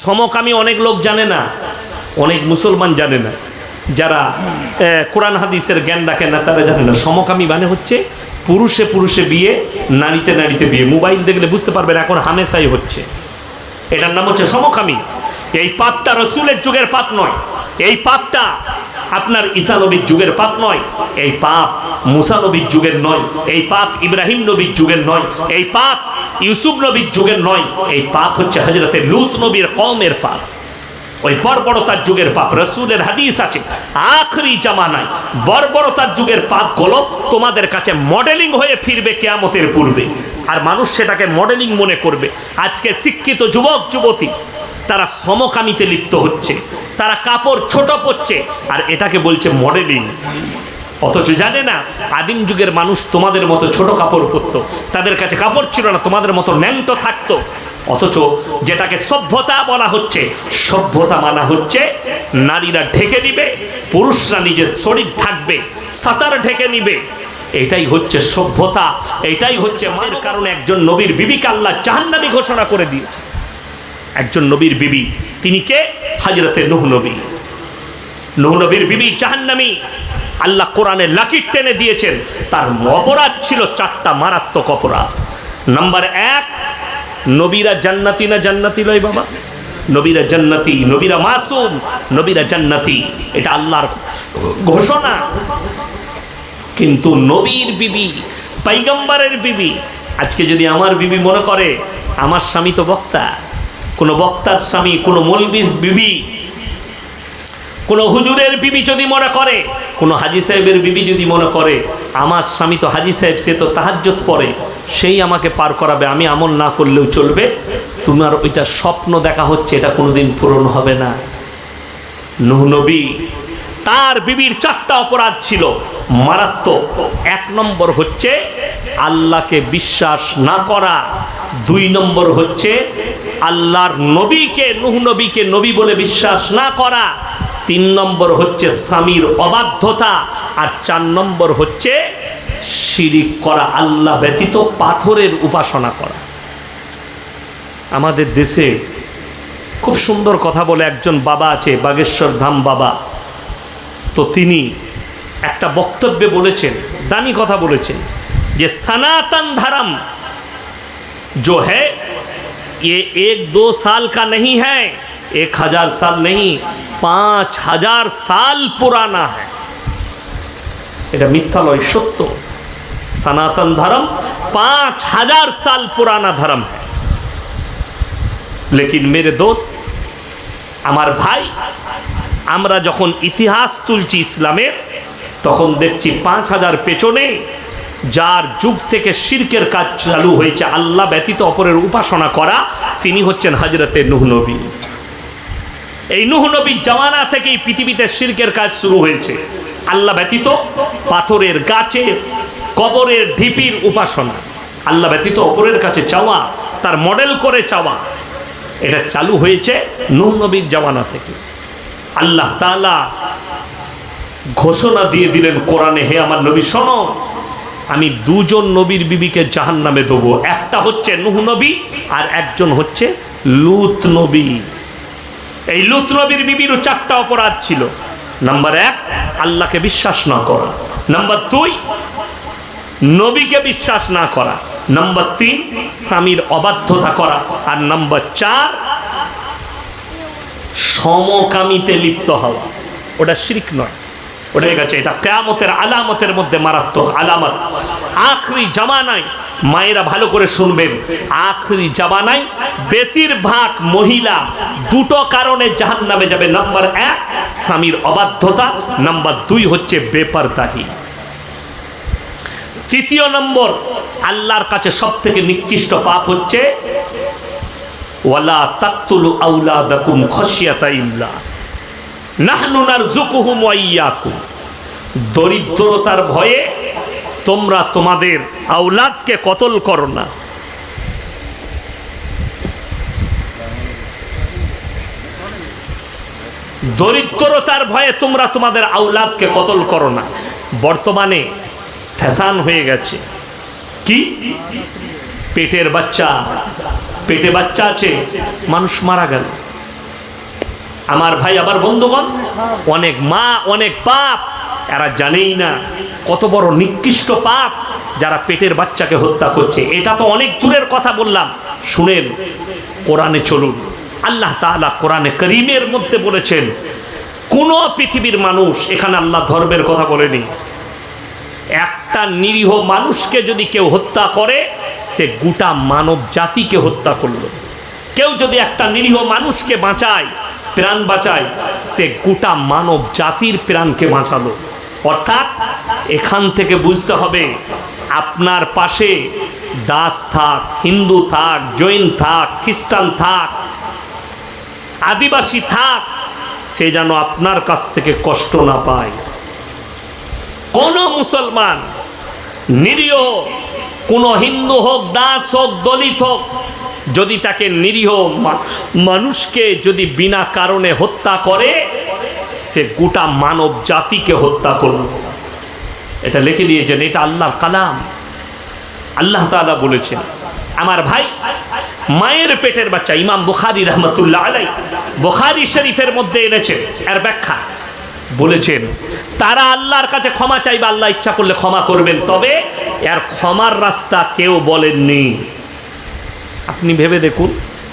সমকামী অনেক লোক জানে না, অনেক মুসলমান জানে না, যারা কোরআন হাদিসের জ্ঞান রাখে না তারা জানে না। সমকামী মানে হচ্ছে পুরুষে পুরুষে বিয়ে, নারীতে নারীতে বিয়ে। মোবাইল দেখলে বুঝতে পারবেন এখন হামেশাই হচ্ছে। এটার নাম হচ্ছে সমকামী। এই পাপটা রসুলের যুগের পাপ নয়, এই পাপটা আপনার ঈসা নবীর যুগের পাপ নয়, এই পাপ মুসা নবীর যুগের নয়, এই পাপ ইব্রাহিম নবীর যুগের নয়, এই পাপ ইউসুফ নবীর যুগের নয়, এই পাপ হচ্ছে হযরতে লূত নবীর কওমের পাপ, ওই বর্বরতার যুগের পাপ। রসুলের হাদিস আছে আখরি জামানায় বর্বরতার যুগের পাপ গুলো তোমাদের কাছে মডেলিং হয়ে ফিরবে কিয়ামতের পূর্বে, আর মানুষ সেটাকে মডেলিং মনে করবে। আজকে শিক্ষিত যুবক যুবতী তারা সমকামিতে লিপ্ত হচ্ছে, তারা কাপড় ছোট পরছে আর এটাকে বলছে মডেলিং, অথচ জানে না আদিম যুগের মানুষ তোমাদের মতো ছোট কাপড় পরতো, তাদের কাছে কাপড় ছিল না, তোমাদের মতো ন্যাংটো থাকতো। অথচ যেটাকে সভ্যতা বলা হচ্ছে, সভ্যতা মানা হচ্ছে নারীরা ঢেকে নিবে, পুরুষরা নিজের শরীর থাকবে, সাতার ঢেকে নিবে, এটাই হচ্ছে সভ্যতা, এটাই হচ্ছে মায়ের কারণে একজন নবীর বিবিকে আল্লাহ জাহান্নামী ঘোষণা করে দিয়েছে। একজন নবীর বিবি, তিনি কে? হযরতে নূহ নবী। নূহ নবীর বিবি জাহান্নামী। আল্লাহ কোরআনে লাকির টেনে দিয়েছেন, তার অপরাধ ছিল 4টা মারাত্মক অপরাধ। নাম্বার 1, নবীরা জান্নাতি না জান্নাতি লয় বাবা, নবীরা জান্নাতি, নবীরা মাসুম, নবীরা জান্নাতি, এটা আল্লাহর ঘোষণা। কিন্তু নবীর বিবি, পয়গম্বরের বিবি, আজকে যদি আমার বিবি মনে করে আমার স্বামী তো বক্তা, কোন বক্তার স্বামী, কোন মৌলবীর বিবি, কোন হুজুরের বিবি যদি মনে করে, কোন হাজী সাহেবের বিবি যদি মনে করে আমার স্বামী তো হাজী সাহেব, সে তো তাহাজ্জুদ পড়ে, সেই আমাকে পার করাবে, আমি আমল না করলেও চলবে, তোমার ওইটা স্বপ্ন দেখা হচ্ছে, এটা কোনোদিন পূরণ হবে না। নূহ নবী, তার বিবির 4টা অপরাধ ছিল মারাত্মক। 1 নম্বর হচ্ছে আল্লাহকে বিশ্বাস না করা, 2 নম্বর হচ্ছে আল্লাহর নবীকে, নূহ নবীকে নবী বলে বিশ্বাস না করা, 3 নম্বর হচ্ছে স্বামীর অবাধ্যতা, আর 4 নম্বর হচ্ছে শিরিক করা, আল্লাহ ব্যতীত পাথরের উপাসনা করা। আমাদের দেশে খুব সুন্দর কথা বলে একজন বাবা আছে, বাগেশ্বর ধাম বাবা, তো তিনি একটা বক্তব্যে বলেছেন, দামি কথা বলেছেন, যে সনাতন ধর্ম जो है ये 1-2 साल का नहीं है, 1000 साल नहीं, 5000 साल पुराना है। এটা মিথ্যা নয়, সত্য। सनातन धर्म 5000 साल पुराना धर्म है। लेकिन मेरे दोस्त, আমার ভাই, আমরা যখন ইতিহাস তুলছি ইসলামের, তখন দেখছি 5000 পেছনে যার যুগ থেকে শিরকের কাজ চালু হয়েছে, আল্লাহ ব্যতীত অপরের উপাসনা করা, তিনি হচ্ছেন হযরতে নূহ নবী। এই নূহ নবীর জামানা থেকেই পৃথিবীতে শিরকের কাজ শুরু হয়েছে, আল্লাহ ব্যতীত পাথরের, গাছে, কবরের ঢিপির উপাসনা, আল্লাহ ব্যতীত অপরের কাছে চাওয়া, তার মডেল করে চাওয়া, এটা চালু হয়েছে নূহ নবীর জামানা থেকে। আল্লাহ তাআলা ঘোষণা দিয়ে দিলেন কোরআনে, হে আমার নবী শোনো, আমি 2 জন নবীর বিবিকে জাহান্নামে দেবো, একটা হচ্ছে নূহ নবী আর একজন হচ্ছে লূত নবী। এই লূত নবীর বিবিরও 4টা অপরাধ ছিল। নাম্বার 1, আল্লাহকে বিশ্বাস না করা। নাম্বার 2, নবীকে বিশ্বাস না করা। নাম্বার 3, স্বামীর অবাধ্যতা করা। আর নাম্বার 4, সমকামিতে লিপ্ত হওয়া। ওটা শিরক নয়, ওটা গেছে, এটা কিয়ামতের আলামতের মধ্যে মারাত্মক আলামত। আখরি জামানায়, মায়েরা ভালো করে শুনবেন, আখরি জামানায় বেশিরভাগ মহিলা 2টো কারণে জাহান্নামে যাবে। নাম্বার 1, স্বামীর অবাধ্যতা। নাম্বার 2 হচ্ছে বেপরদাহি। 3য় নম্বর, আল্লাহর কাছে সবথেকে নিকৃষ্ট পাপ হচ্ছে ওয়ালা তাকতুলু আওলাদাকুম খাশিয়াতা ইমলাক নাহনু নারযুকুহুম ওয়া ইয়্যাকুম। দরিদ্রতার ভয়ে তোমরা তোমাদের আওলাদকে কতল করো না। দরিদ্রতার ভয়ে তোমরা তোমাদের আওলাদকে কতল করো না। বর্তমানে ফ্যাশন হয়ে গেছে কি, পেটে বাচ্চা আছে, মানুষ মারা গেল, আমার ভাই, আবার বন্ধুগণ, অনেক মা অনেক পাপ, এরা জানেই না কত বড় নিকৃষ্ট পাপ যারা পেটের বাচ্চাকে হত্যা করছে। এটা তো অনেক দূরের কথা বললাম, শুনেন, কোরআনে চলুন। আল্লাহ তাআলা কোরআনে কারীমের মধ্যে বলেছেন, কোন পৃথিবীর মানুষ, এখানে আল্লাহ ধর্মের কথা বলেনি, একটা নিরীহ মানুষকে যদি কেউ হত্যা করে, সে গোটা মানব জাতিকে হত্যা করলো। কেউ যদি একটা নিরীহ মানুষকে বাঁচায়, প্রাণ বাঁচায়, সে গোটা মানব জাতির প্রাণকে বাঁচালো। অর্থাৎ এখান থেকে বুঝতে হবে, আপনার পাশে দাস থাক, হিন্দু থাক, জৈন থাক, খ্রিস্টান থাক, আদিবাসী থাক, সে যেন আপনার কাছ থেকে কষ্ট না পায়। কোন মুসলমান নিরীহ, কোন হিন্দু হোক, দাস হোক, দলিত হোক, যদি তাকে নিরীহ মানুষকে যদি বিনা কারণে হত্যা করে, সে গোটা মানব জাতিকে হত্যা করল। এটা লিখে দিয়েছেন, এটা আল্লাহর কালাম, আল্লাহ তাআলা বলেছেন। আমার ভাই, মায়ের পেটের বাচ্চা, ইমাম বুখারী রাহমাতুল্লাহ আলাইহি বুখারী শরীফের মধ্যে এনেছেন, এর ব্যাখ্যা বলেছেন, তারা আল্লাহর কাছে ক্ষমা চাইবে, আল্লাহ ইচ্ছা করলে ক্ষমা করবেন, তবে এর ক্ষমার রাস্তা কেউ বলেননি। আপনি ভেবে দেখুন,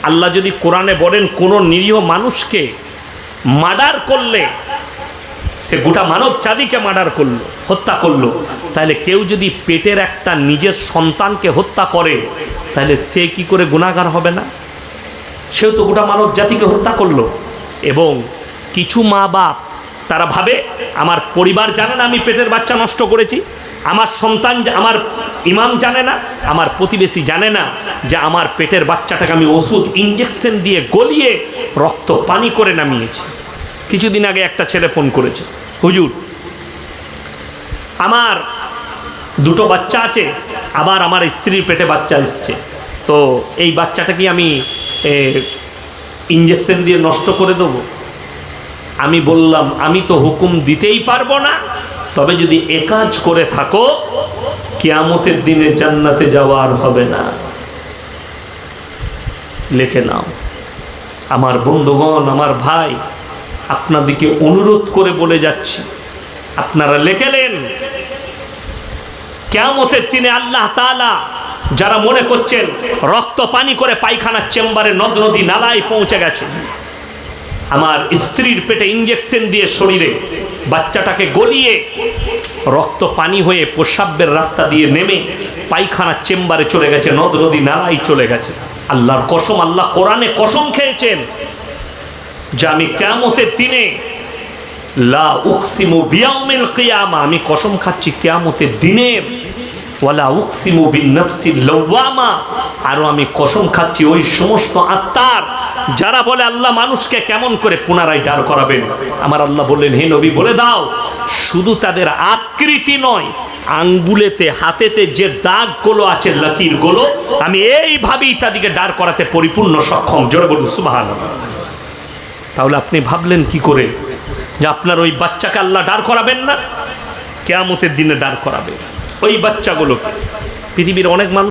আল্লাহ যদি কোরআনে বলেন কোন নিরীহ মানুষকে মার্ডার করলে, সে গোটা মানব জাতিকে মার্ডার করলো, হত্যা করলো, তাহলে কেউ যদি পেটের একটা নিজের সন্তানকে হত্যা করে, তাহলে সে কি করে গুনাহগার হবে না? সেও তো গোটা মানব জাতিকে হত্যা করলো। এবং কিছু মা বাপ তারা ভাবে, আমার পরিবার জানে না আমি পেটের বাচ্চা নষ্ট করেছি, আমার সন্তান, আমার ইমাম জানে না, আমার প্রতিবেশী জানে না যে আমার পেটের বাচ্চাটাকে আমি ওষুধ ইঞ্জেকশন দিয়ে গলিয়ে রক্ত পানি করে নামিয়েছি। কিছুদিন আগে একটা ছেলে ফোন করেছে, হুজুর আমার দুটো বাচ্চা আছে, আবার আমার স্ত্রীর পেটে বাচ্চা এসছে, তো এই বাচ্চাটা কি আমি ইঞ্জেকশন দিয়ে নষ্ট করে দেবো? আমি বললাম, আমি তো হুকুম দিতেই পারবো না, তবে যদি এ কাজ করে থাকো, কিয়ামতের দিনে জান্নাতে যাওয়ার হবে না। লিখে নাও। আমার বন্ধুগণ, আমার ভাই, আপনাদেরকে অনুরোধ করে বলে যাচ্ছি, আপনারা লিখেলেন, কিয়ামতের দিনে আল্লাহ তাআলা যারা মনে করছেন রক্ত পানি করে পায়খানার চেম্বারে, নদ নদী নালায় পৌঁছে গেছে, আমার স্ত্রীর পেটে ইঞ্জেকশন দিয়ে শরীরে বাচ্চাটাকে গলিয়ে রক্ত পানি হয়ে প্রস্রাবের রাস্তা দিয়ে নেমে পায়খানার চেম্বারে চলে গেছে, নদ নদী নালায় চলে গেছে, আল্লাহর কসম, আল্লাহ কোরআনে কসম খেয়েছেন যে আমি কিয়ামতের দিনে লা উকসিমু বিয়াউমিল কিয়ামা, আমি কসম খাচ্ছি কিয়ামতের দিনের, ওয়ালা উকসিমু বিন-নাফসিল লাওয়ামা, আরো আমি কসম খাচ্ছি ওই সমস্ত আত্মার যারা বলে আল্লাহ মানুষকে কেমন করে পুনরায় দাঁড় করাবেন। আমার আল্লাহ বললেন, হে নবী বলে দাও, শুধু তাদের আকৃতি নয়, আঙ্গুলেতে, হাতেতে যে দাগগুলো আছে, লকিরগুলো, আমি এইভাবেই তাদেরকে দাঁড় করাতে পরিপূর্ণ সক্ষম। জোরে বলুন সুবহানাল্লাহ। তাহলে আপনি ভাবলেন কি করে যে আপনার ওই বাচ্চাকে আল্লাহ দাঁড় করাবেন না? কিয়ামতের দিনে দাঁড় করাবে ওই বাচ্চাগুলোকে। পৃথিবীর অনেক মানুষ